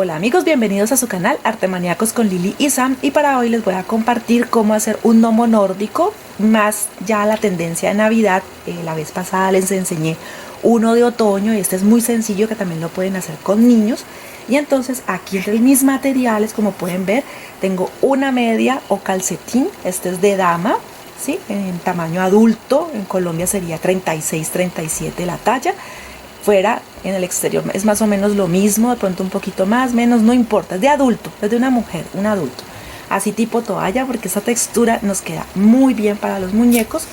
Hola amigos, bienvenidos a su canal Arte Maníacos con Lili y Sam, y para hoy les voy a compartir cómo hacer un gnomo nórdico, más ya la tendencia de Navidad. La vez pasada les enseñé uno de otoño y este es muy sencillo, que también lo pueden hacer con niños. Y entonces aquí entre mis materiales, como pueden ver, tengo una media o calcetín. Este es de dama, ¿sí? En tamaño adulto, en Colombia sería 36-37 la talla. Fuera, en el exterior, es más o menos lo mismo, de pronto un poquito más, menos, no importa, es de adulto, es de una mujer, un adulto. Así tipo toalla, porque esa textura nos queda muy bien para los muñecos.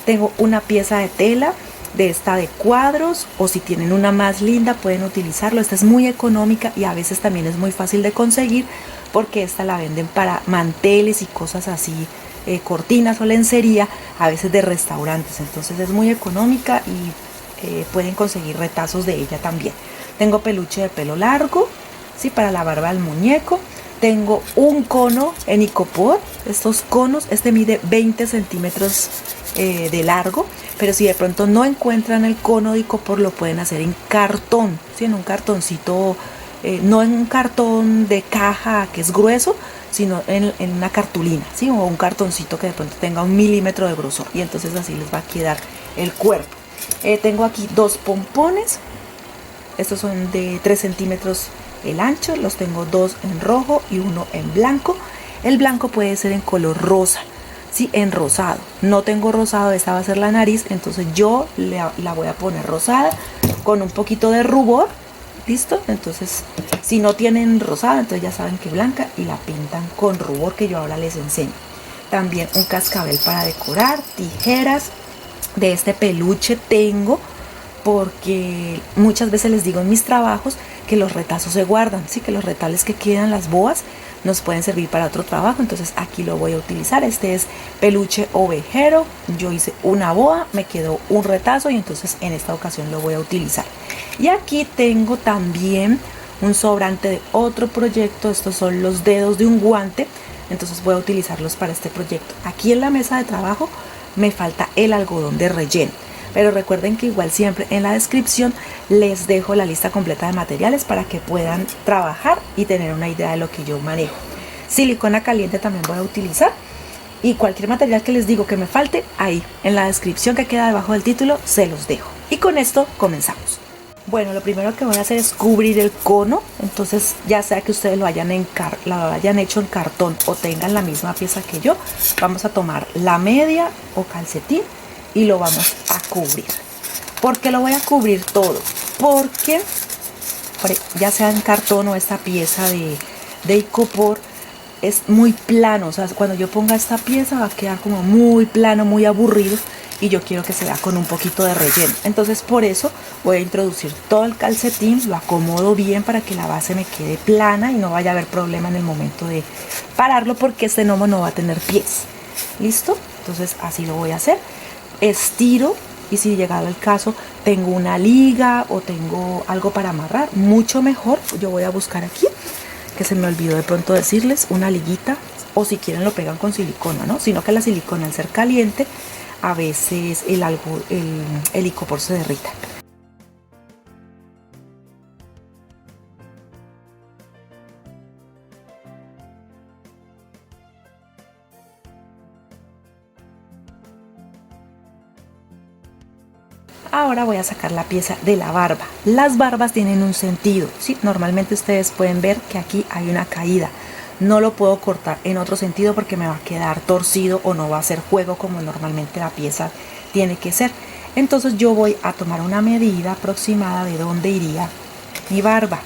Tengo una pieza de tela de esta de cuadros, o si tienen una más linda pueden utilizarlo. Esta es muy económica y a veces también es muy fácil de conseguir, porque esta la venden para manteles y cosas así, cortinas o lencería, a veces de restaurantes. Entonces es muy económica y pueden conseguir retazos de ella también. Tengo peluche de pelo largo, ¿sí? Para la barba del muñeco. Tengo un cono en icopor. Estos conos, este mide 20 centímetros de largo, pero si de pronto no encuentran el cono de icopor, lo pueden hacer en cartón, ¿sí? En un cartoncito, no en un cartón de caja que es grueso, sino en una cartulina, ¿sí? O un cartoncito que de pronto tenga 1 milímetro de grosor, y entonces así les va a quedar el cuerpo. Tengo aquí dos pompones. Estos son de 3 centímetros el ancho. Los tengo dos en rojo y uno en blanco. El blanco puede ser en color rosa, sí, en rosado. No tengo rosado, esta va a ser la nariz, entonces yo la voy a poner rosada con un poquito de rubor. ¿Listo? Entonces, si no tienen rosado, entonces ya saben que blanca, y la pintan con rubor, que yo ahora les enseño. También un cascabel para decorar, tijeras. De este peluche tengo, porque muchas veces les digo en mis trabajos que los retazos se guardan, ¿sí? Que los retales que quedan, las boas, nos pueden servir para otro trabajo. Entonces aquí lo voy a utilizar. Este es peluche ovejero. Yo hice una boa, me quedó un retazo y entonces en esta ocasión lo voy a utilizar. Y aquí tengo también un sobrante de otro proyecto. Estos son los dedos de un guante, entonces voy a utilizarlos para este proyecto. Aquí en la mesa de trabajo me falta el algodón de relleno, pero recuerden que igual siempre en la descripción les dejo la lista completa de materiales para que puedan trabajar y tener una idea de lo que yo manejo. Silicona caliente también voy a utilizar, y cualquier material que les digo que me falte, ahí en la descripción que queda debajo del título se los dejo. Y con esto comenzamos. Bueno, lo primero que voy a hacer es cubrir el cono. Entonces, ya sea que ustedes lo hayan hecho en cartón o tengan la misma pieza que yo, vamos a tomar la media o calcetín y lo vamos a cubrir. ¿Por qué lo voy a cubrir todo? Porque ya sea en cartón o esta pieza de icopor, es muy plano. O sea, cuando yo ponga esta pieza va a quedar como muy plano, muy aburrido, y yo quiero que se vea con un poquito de relleno. Entonces por eso voy a introducir todo el calcetín, lo acomodo bien para que la base me quede plana y no vaya a haber problema en el momento de pararlo, porque este gnomo no va a tener pies. ¿Listo? Entonces así lo voy a hacer. Estiro, y si llegado el caso tengo una liga o tengo algo para amarrar, mucho mejor. Yo voy a buscar aquí, que se me olvidó de pronto decirles, una liguita, o si quieren lo pegan con silicona, ¿no? Sino que la silicona, al ser caliente, a veces el icopor se derrita. Ahora voy a sacar la pieza de la barba. Las barbas tienen un sentido, ¿sí? Normalmente ustedes pueden ver que aquí hay una caída. No lo puedo cortar en otro sentido porque me va a quedar torcido o no va a ser juego como normalmente la pieza tiene que ser. Entonces yo voy a tomar una medida aproximada de dónde iría mi barba.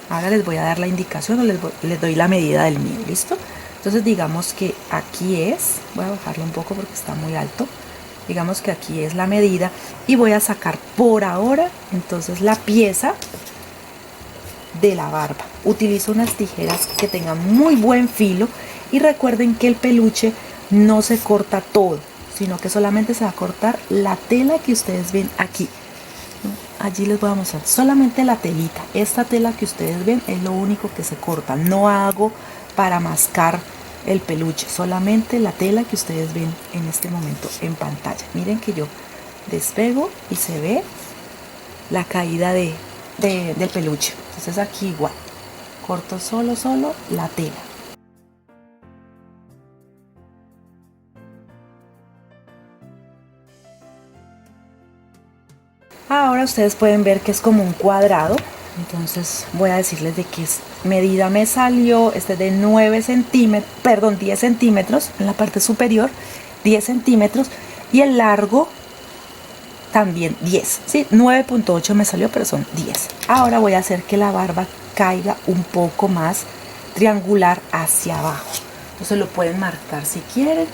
Ahora les voy a dar la indicación, o les doy la medida del mío. ¿Listo? Entonces digamos que aquí es, voy a bajarlo un poco porque está muy alto. Digamos que aquí es la medida, y voy a sacar por ahora entonces la pieza de la barba. Utilizo unas tijeras que tengan muy buen filo, y recuerden que el peluche no se corta todo, sino que solamente se va a cortar la tela que ustedes ven aquí. Allí les voy a mostrar solamente la telita. Esta tela que ustedes ven es lo único que se corta. No hago para mascar el peluche, solamente la tela que ustedes ven en este momento en pantalla. Miren que yo despego y se ve la caída del peluche. Entonces aquí igual corto solo la tela. Ahora ustedes pueden ver que es como un cuadrado, entonces voy a decirles de qué medida me salió. Este es de 9 centímetros, perdón, 10 centímetros en la parte superior, 10 centímetros, y el largo también 10, ¿sí? 9.8 me salió, pero son 10. Ahora voy a hacer que la barba caiga un poco más triangular hacia abajo, entonces lo pueden marcar si quieren.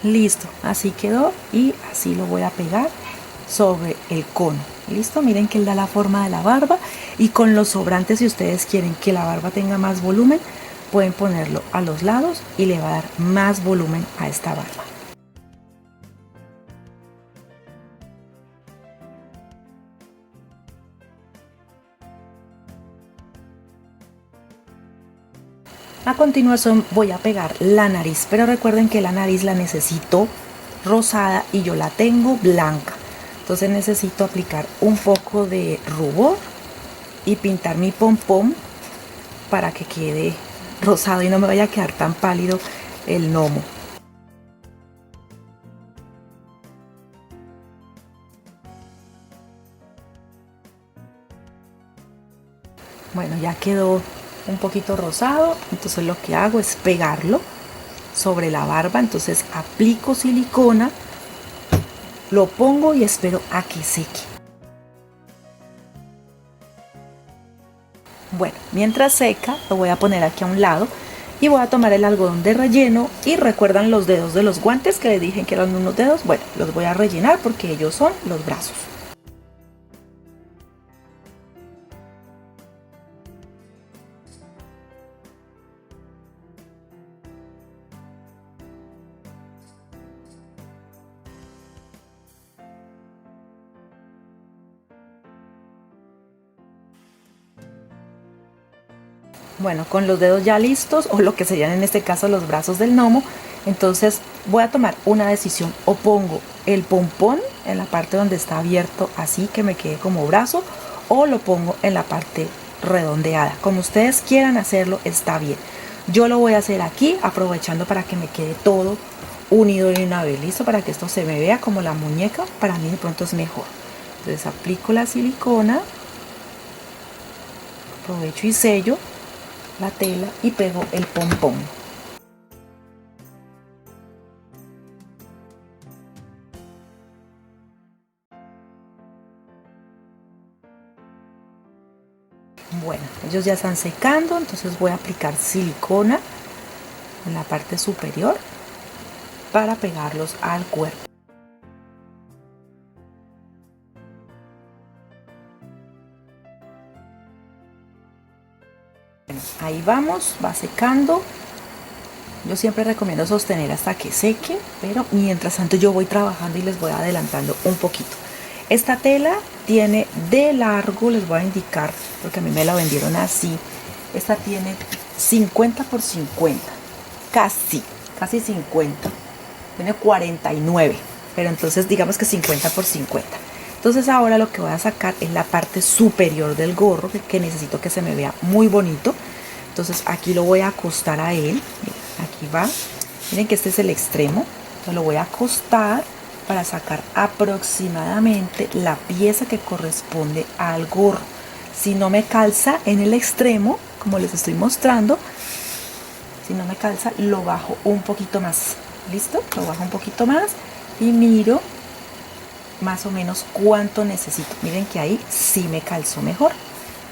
Listo, así quedó y así lo voy a pegar sobre el cono. Listo, miren que él da la forma de la barba, y con los sobrantes, si ustedes quieren que la barba tenga más volumen, pueden ponerlo a los lados y le va a dar más volumen a esta barba. A continuación voy a pegar la nariz, pero recuerden que la nariz la necesito rosada y yo la tengo blanca. Entonces necesito aplicar un poco de rubor y pintar mi pompón para que quede rosado y no me vaya a quedar tan pálido el gnomo. Bueno, ya quedó un poquito rosado, entonces lo que hago es pegarlo sobre la barba. Entonces aplico silicona, lo pongo y espero a que seque. Bueno, mientras seca lo voy a poner aquí a un lado y voy a tomar el algodón de relleno. Y recuerdan los dedos de los guantes que les dije que eran unos dedos. Bueno, los voy a rellenar porque ellos son los brazos. Bueno, con los dedos ya listos, o lo que serían en este caso los brazos del gnomo, entonces voy a tomar una decisión: o pongo el pompón en la parte donde está abierto así que me quede como brazo, o lo pongo en la parte redondeada. Como ustedes quieran hacerlo, está bien. Yo lo voy a hacer aquí, aprovechando para que me quede todo unido de una vez. Listo, para que esto se me vea como la muñeca, para mí de pronto es mejor. Entonces aplico la silicona, aprovecho y sello la tela y pego el pompón. Bueno, ellos ya están secando, entonces voy a aplicar silicona en la parte superior para pegarlos al cuerpo. Bueno, ahí vamos, va secando. Yo siempre recomiendo sostener hasta que seque, pero mientras tanto yo voy trabajando y les voy adelantando un poquito. Esta tela tiene de largo, les voy a indicar porque a mí me la vendieron así. Esta tiene 50 por 50, casi 50. Tiene 49, pero entonces digamos que 50 por 50. Entonces ahora lo que voy a sacar es la parte superior del gorro, que necesito que se me vea muy bonito. Entonces aquí lo voy a acostar a él. Aquí va. Miren que este es el extremo. Entonces lo voy a acostar para sacar aproximadamente la pieza que corresponde al gorro. Si no me calza en el extremo, como les estoy mostrando, si no me calza, lo bajo un poquito más. ¿Listo? Lo bajo un poquito más y miro más o menos cuánto necesito. Miren que ahí sí me calzó mejor.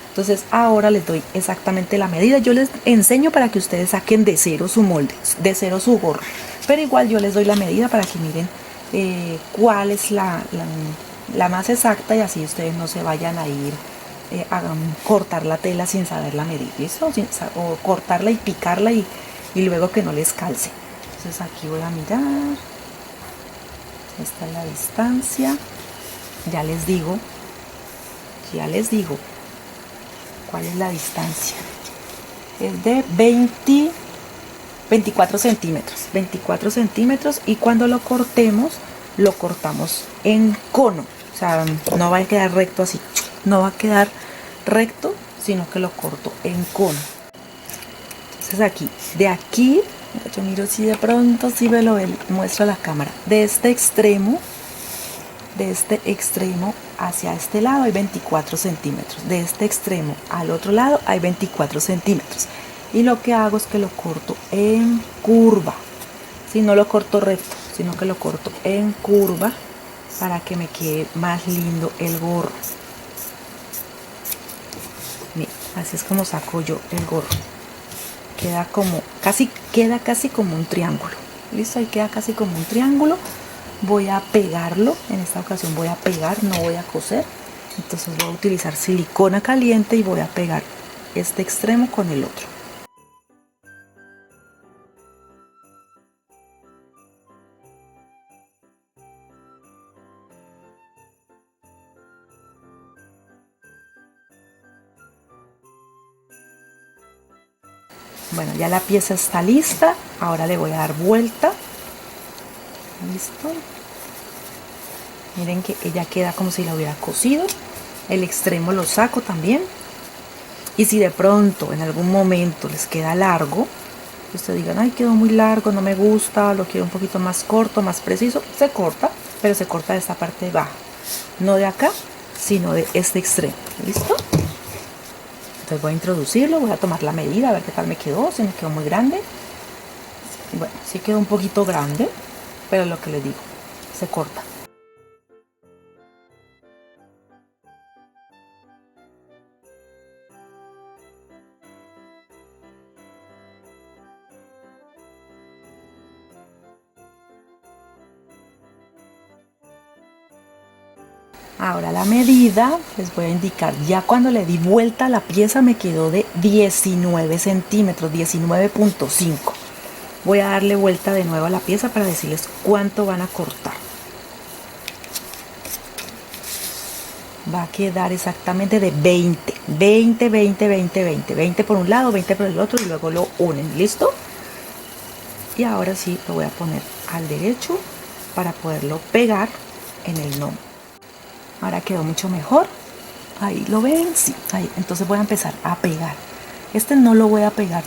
Entonces ahora les doy exactamente la medida. Yo les enseño para que ustedes saquen de cero su molde, de cero su gorro, pero igual yo les doy la medida para que miren cuál es la más exacta, y así ustedes no se vayan a ir a cortar la tela sin saber la medida. ¿Listo? O cortarla y picarla y luego que no les calce. Entonces aquí voy a mirar, esta es la distancia, ya les digo cuál es la distancia, es de 24 centímetros y cuando lo cortamos en cono, o sea, no va a quedar recto así, no va a quedar recto, sino que lo corto en cono. Entonces aquí, de aquí, yo miro si de pronto si me lo muestro a la cámara, de este extremo hacia este lado hay 24 centímetros, de este extremo al otro lado hay 24 centímetros, y lo que hago es que lo corto en curva, si no lo corto recto, sino que lo corto en curva para que me quede más lindo el gorro. Miren, así es como saco yo el gorro, queda casi como un triángulo. Listo, ahí queda casi como un triángulo. Voy a pegarlo, en esta ocasión voy a pegar, no voy a coser, entonces voy a utilizar silicona caliente y voy a pegar este extremo con el otro. Bueno, ya la pieza está lista, ahora le voy a dar vuelta. Listo. Miren que ella queda como si la hubiera cosido. El extremo lo saco también. Y si de pronto en algún momento les queda largo, que ustedes digan, ay, quedó muy largo, no me gusta, lo quiero un poquito más corto, más preciso, se corta, pero se corta de esta parte baja, no de acá, sino de este extremo. ¿Listo? Entonces voy a introducirlo, voy a tomar la medida, a ver qué tal me quedó, si me quedó muy grande. Bueno, sí quedó un poquito grande, pero lo que les digo, se corta. Ahora la medida les voy a indicar, ya cuando le di vuelta a la pieza me quedó de 19 centímetros, 19.5. Voy a darle vuelta de nuevo a la pieza para decirles cuánto van a cortar. Va a quedar exactamente de 20, 20, 20, 20, 20, 20 por un lado, 20 por el otro y luego lo unen, ¿listo? Y ahora sí lo voy a poner al derecho para poderlo pegar en el gnomo. Ahora quedó mucho mejor. Ahí lo ven, sí, ahí. Entonces voy a empezar a pegar. Este no lo voy a pegar,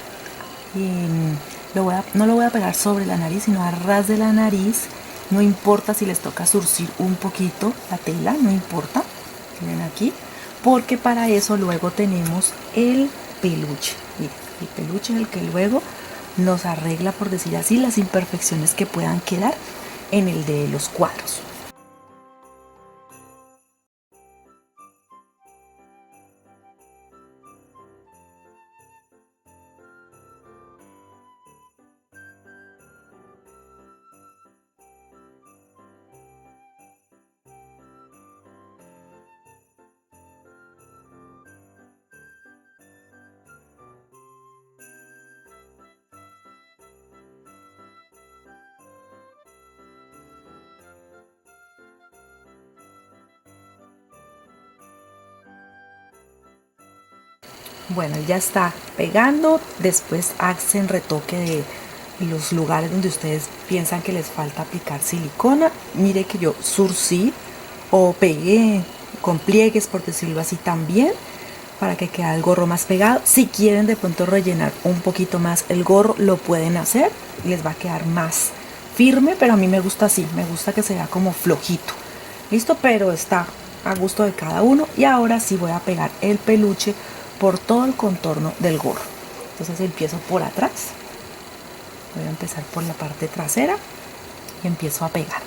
no lo voy a pegar sobre la nariz, sino a ras de la nariz. No importa si les toca zurcir un poquito la tela, no importa. Miren aquí, porque para eso luego tenemos el peluche. Miren, el peluche es el que luego nos arregla, por decir así, las imperfecciones que puedan quedar en el de los cuadros. Bueno, ya está pegando. Después hacen retoque de los lugares donde ustedes piensan que les falta aplicar silicona. Mire que yo surcí o pegué con pliegues, por decirlo así, también, para que quede el gorro más pegado. Si quieren de pronto rellenar un poquito más el gorro, lo pueden hacer, les va a quedar más firme, pero a mí me gusta así, me gusta que se vea como flojito. Listo, pero está a gusto de cada uno. Y ahora sí voy a pegar el peluche por todo el contorno del gorro. Entonces empiezo por atrás, voy a empezar por la parte trasera y empiezo a pegar.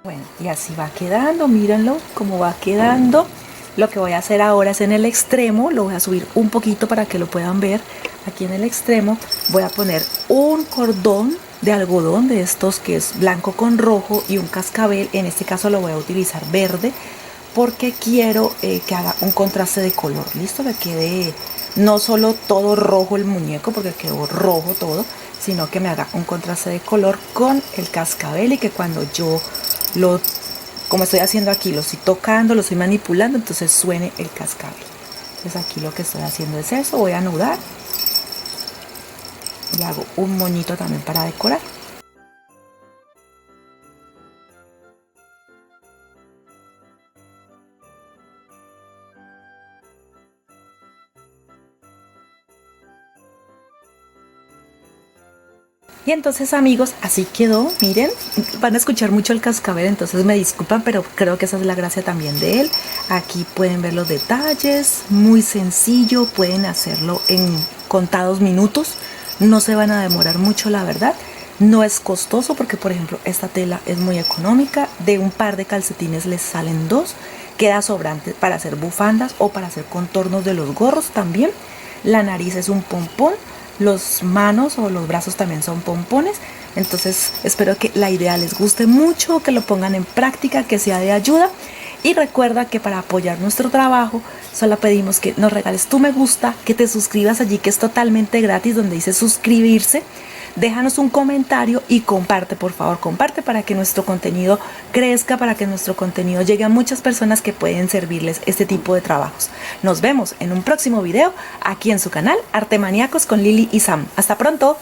Bueno, y así va quedando, mírenlo cómo va quedando. Lo que voy a hacer ahora es en el extremo, lo voy a subir un poquito para que lo puedan ver. Aquí en el extremo voy a poner un cordón de algodón de estos que es blanco con rojo y un cascabel. En este caso lo voy a utilizar verde porque quiero que haga un contraste de color. Listo, que quede no solo todo rojo el muñeco porque quedó rojo todo, sino que me haga un contraste de color con el cascabel y que cuando yo lo, como estoy haciendo aquí, lo estoy tocando, lo estoy manipulando, entonces suene el cascabel. Entonces aquí lo que estoy haciendo es eso, voy a anudar y hago un moñito también para decorar. Y entonces amigos, así quedó, miren, van a escuchar mucho el cascabel, entonces me disculpan, pero creo que esa es la gracia también de él. Aquí pueden ver los detalles, muy sencillo, pueden hacerlo en contados minutos, no se van a demorar mucho la verdad. No es costoso porque por ejemplo esta tela es muy económica, de un par de calcetines les salen dos, queda sobrante para hacer bufandas o para hacer contornos de los gorros también. La nariz es un pompón, los manos o los brazos también son pompones. Entonces espero que la idea les guste mucho, que lo pongan en práctica, que sea de ayuda. Y recuerda que para apoyar nuestro trabajo solo pedimos que nos regales tu me gusta, que te suscribas allí que es totalmente gratis donde dice suscribirse. Déjanos un comentario y comparte, por favor, comparte para que nuestro contenido crezca, para que nuestro contenido llegue a muchas personas que pueden servirles este tipo de trabajos. Nos vemos en un próximo video aquí en su canal Artemaníacos con Lili y Sam. ¡Hasta pronto!